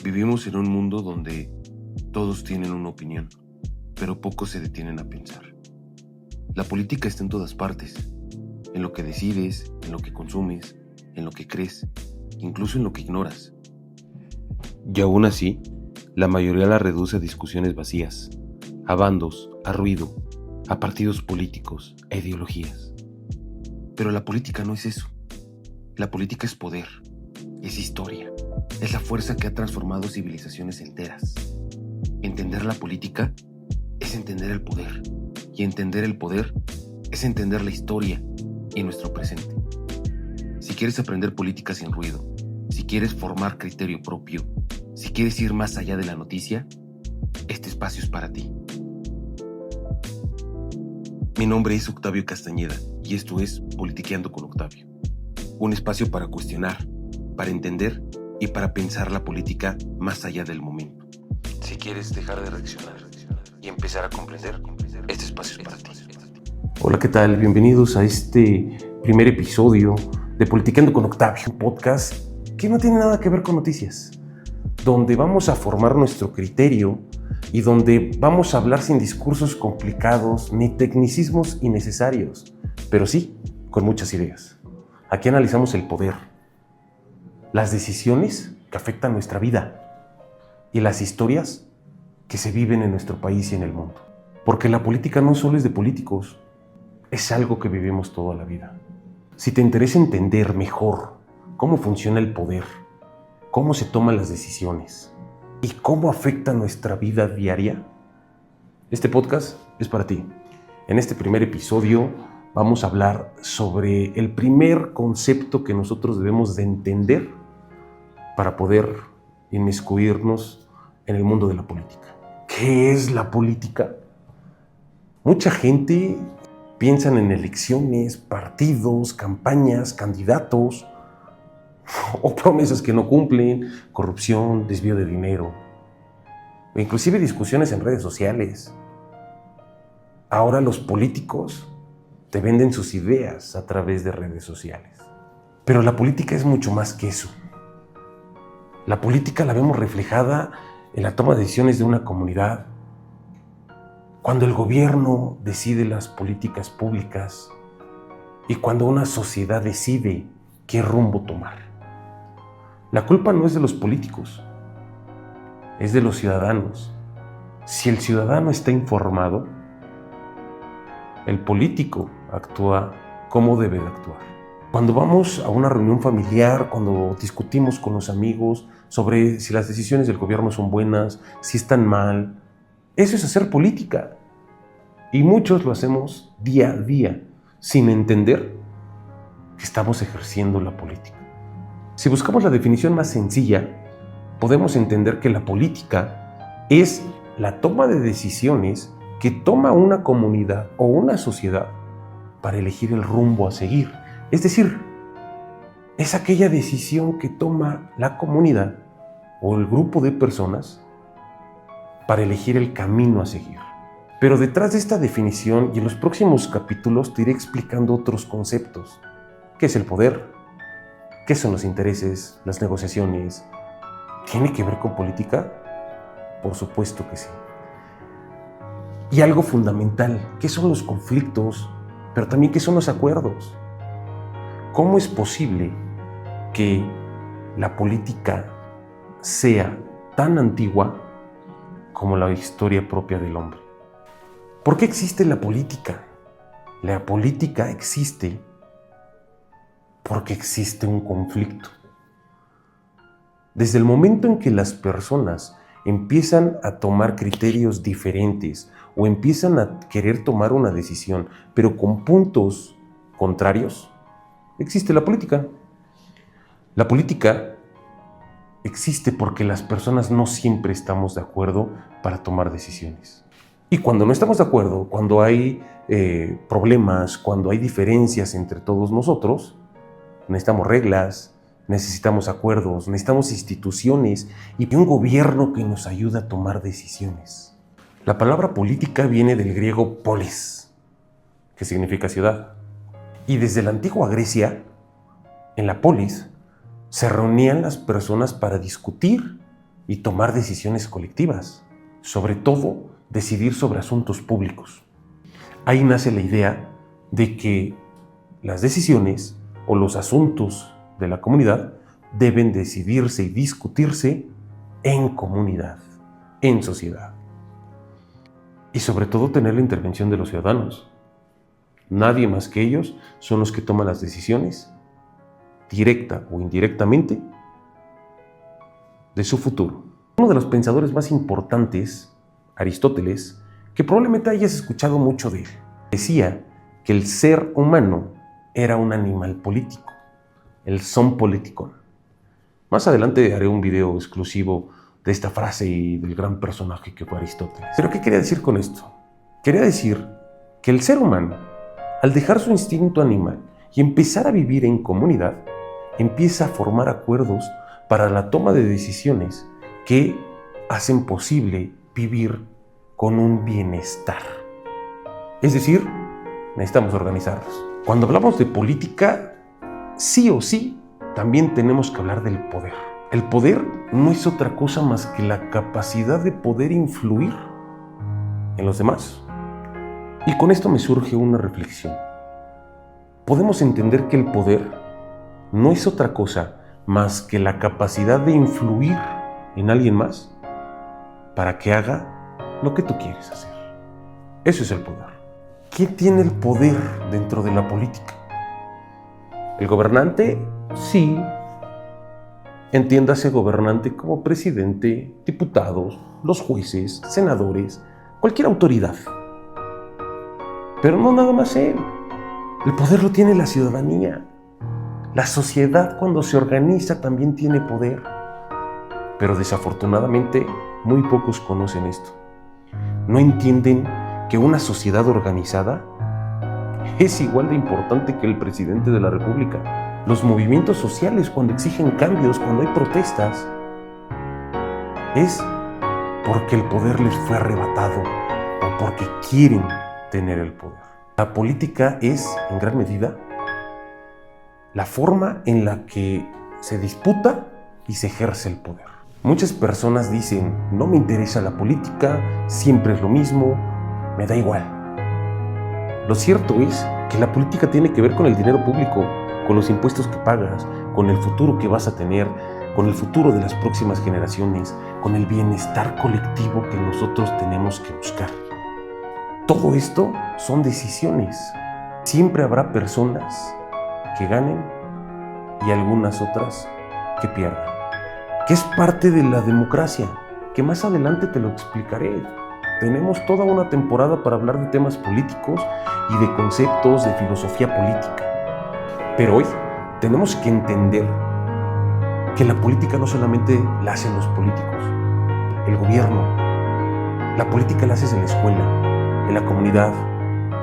Vivimos en un mundo donde todos tienen una opinión, pero pocos se detienen a pensar. La política está en todas partes, en lo que decides, en lo que consumes, en lo que crees, incluso en lo que ignoras. Y aún así, la mayoría la reduce a discusiones vacías, a bandos, a ruido, a partidos políticos, a ideologías. Pero la política no es eso. La política es poder, es historia, es la fuerza que ha transformado civilizaciones enteras. Entender la política es entender el poder, y entender el poder es entender la historia y nuestro presente. Si quieres aprender política sin ruido, si quieres formar criterio propio, si quieres ir más allá de la noticia, este espacio es para ti. Mi nombre es Octavio Castañeda y esto es Politiqueando con Octavio. Un espacio para cuestionar, para entender y para pensar la política más allá del momento. Si quieres dejar de reaccionar y empezar a comprender, este espacio es para ti. Hola, ¿qué tal? Bienvenidos a este primer episodio de Politiqueando con Octavio, un podcast que no tiene nada que ver con noticias, donde vamos a formar nuestro criterio y donde vamos a hablar sin discursos complicados ni tecnicismos innecesarios, pero sí con muchas ideas. Aquí analizamos el poder, las decisiones que afectan nuestra vida y las historias que se viven en nuestro país y en el mundo. Porque la política no solo es de políticos, es algo que vivimos toda la vida. Si te interesa entender mejor cómo funciona el poder, cómo se toman las decisiones y cómo afecta nuestra vida diaria, este podcast es para ti. En este primer episodio vamos a hablar sobre el primer concepto que nosotros debemos de entender para poder inmiscuirnos en el mundo de la política. ¿Qué es la política? Mucha gente piensa en elecciones, partidos, campañas, candidatos o promesas que no cumplen, corrupción, desvío de dinero, o inclusive discusiones en redes sociales. Ahora los políticos te venden sus ideas a través de redes sociales. Pero la política es mucho más que eso. La política la vemos reflejada en la toma de decisiones de una comunidad, cuando el gobierno decide las políticas públicas y cuando una sociedad decide qué rumbo tomar. La culpa no es de los políticos, es de los ciudadanos. Si el ciudadano está informado, el político actúa como debe de actuar. Cuando vamos a una reunión familiar, cuando discutimos con los amigos sobre si las decisiones del gobierno son buenas, si están mal, eso es hacer política. Y muchos lo hacemos día a día, sin entender que estamos ejerciendo la política. Si buscamos la definición más sencilla, podemos entender que la política es la toma de decisiones que toma una comunidad o una sociedad para elegir el rumbo a seguir. Es decir, es aquella decisión que toma la comunidad o el grupo de personas para elegir el camino a seguir. Pero detrás de esta definición y en los próximos capítulos te iré explicando otros conceptos. ¿Qué es el poder? ¿Qué son los intereses, las negociaciones? ¿Tiene que ver con política? Por supuesto que sí. Y algo fundamental, ¿qué son los conflictos? Pero también, ¿qué son los acuerdos? ¿Cómo es posible que la política sea tan antigua como la historia propia del hombre? ¿Por qué existe la política? La política existe porque existe un conflicto. Desde el momento en que las personas empiezan a tomar criterios diferentes o empiezan a querer tomar una decisión, pero con puntos contrarios, existe la política. La política existe porque las personas no siempre estamos de acuerdo para tomar decisiones. Y cuando no estamos de acuerdo, cuando hay problemas, cuando hay diferencias entre todos nosotros, necesitamos reglas, necesitamos acuerdos, necesitamos instituciones y un gobierno que nos ayude a tomar decisiones. La palabra política viene del griego polis, que significa ciudad. Y desde la antigua Grecia, en la polis, se reunían las personas para discutir y tomar decisiones colectivas, sobre todo decidir sobre asuntos públicos. Ahí nace la idea de que las decisiones o los asuntos de la comunidad deben decidirse y discutirse en comunidad, en sociedad. Y sobre todo tener la intervención de los ciudadanos. Nadie más que ellos son los que toman las decisiones, directa o indirectamente, de su futuro. Uno de los pensadores más importantes, Aristóteles, que probablemente hayas escuchado mucho de él, decía que el ser humano era un animal político, el son politikon. Más adelante haré un video exclusivo de esta frase y del gran personaje que fue Aristóteles. ¿Pero qué quería decir con esto? Quería decir que el ser humano, al dejar su instinto animal y empezar a vivir en comunidad, empieza a formar acuerdos para la toma de decisiones que hacen posible vivir con un bienestar. Es decir, necesitamos organizarnos. Cuando hablamos de política, sí o sí, también tenemos que hablar del poder. El poder no es otra cosa más que la capacidad de poder influir en los demás. Y con esto me surge una reflexión. Podemos entender que el poder no es otra cosa más que la capacidad de influir en alguien más para que haga lo que tú quieres hacer. Eso es el poder. ¿Quién tiene el poder dentro de la política? ¿El gobernante? Sí. Entiéndase gobernante como presidente, diputados, los jueces, senadores, cualquier autoridad. Pero no nada más él. El poder lo tiene la ciudadanía. La sociedad, cuando se organiza, también tiene poder. Pero desafortunadamente, muy pocos conocen esto. No entienden que una sociedad organizada es igual de importante que el presidente de la República. Los movimientos sociales, cuando exigen cambios, cuando hay protestas, es porque el poder les fue arrebatado o porque quieren tener el poder. La política es, en gran medida, la forma en la que se disputa y se ejerce el poder. Muchas personas dicen, no me interesa la política, siempre es lo mismo, me da igual. Lo cierto es que la política tiene que ver con el dinero público, con los impuestos que pagas, con el futuro que vas a tener, con el futuro de las próximas generaciones, con el bienestar colectivo que nosotros tenemos que buscar. Todo esto son decisiones. Siempre habrá personas que ganen y algunas otras que pierdan. Que es parte de la democracia, que más adelante te lo explicaré. Tenemos toda una temporada para hablar de temas políticos y de conceptos de filosofía política. Pero hoy tenemos que entender que la política no solamente la hacen los políticos, el gobierno. La política la haces en la escuela, en la comunidad,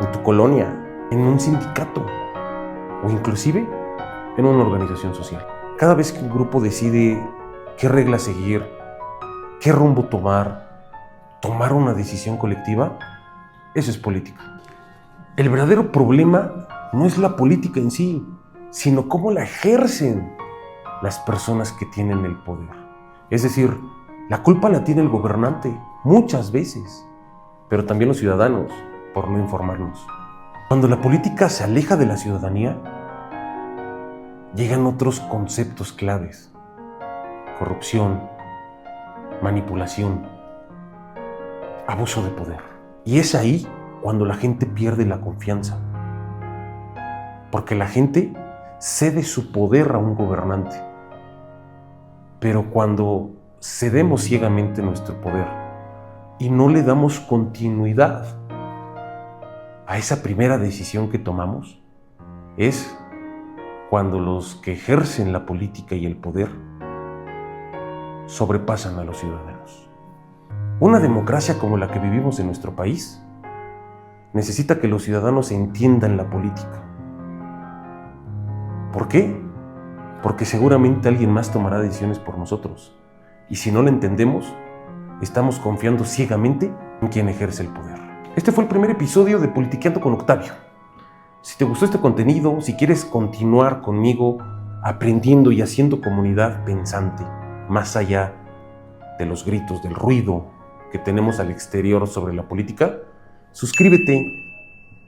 en tu colonia, en un sindicato o inclusive en una organización social. Cada vez que un grupo decide qué reglas seguir, qué rumbo tomar una decisión colectiva, eso es política. El verdadero problema no es la política en sí, sino cómo la ejercen las personas que tienen el poder. Es decir, la culpa la tiene el gobernante muchas veces, pero también los ciudadanos por no informarnos. Cuando la política se aleja de la ciudadanía, llegan otros conceptos claves: corrupción, manipulación, abuso de poder. Y es ahí cuando la gente pierde la confianza, porque la gente cede su poder a un gobernante. Pero cuando cedemos ciegamente nuestro poder y no le damos continuidad a esa primera decisión que tomamos, es cuando los que ejercen la política y el poder sobrepasan a los ciudadanos. Una democracia como la que vivimos en nuestro país necesita que los ciudadanos entiendan la política. ¿Por qué? Porque seguramente alguien más tomará decisiones por nosotros. Y si no la entendemos, estamos confiando ciegamente en quien ejerce el poder. Este fue el primer episodio de Politiqueando con Octavio. Si te gustó este contenido, si quieres continuar conmigo aprendiendo y haciendo comunidad pensante, más allá de los gritos, del ruido que tenemos al exterior sobre la política, suscríbete,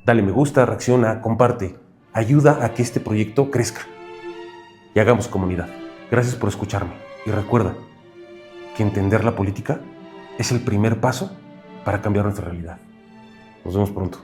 dale me gusta, reacciona, comparte. Ayuda a que este proyecto crezca y hagamos comunidad. Gracias por escucharme y recuerda que entender la política es el primer paso para cambiar nuestra realidad. Nos vemos pronto.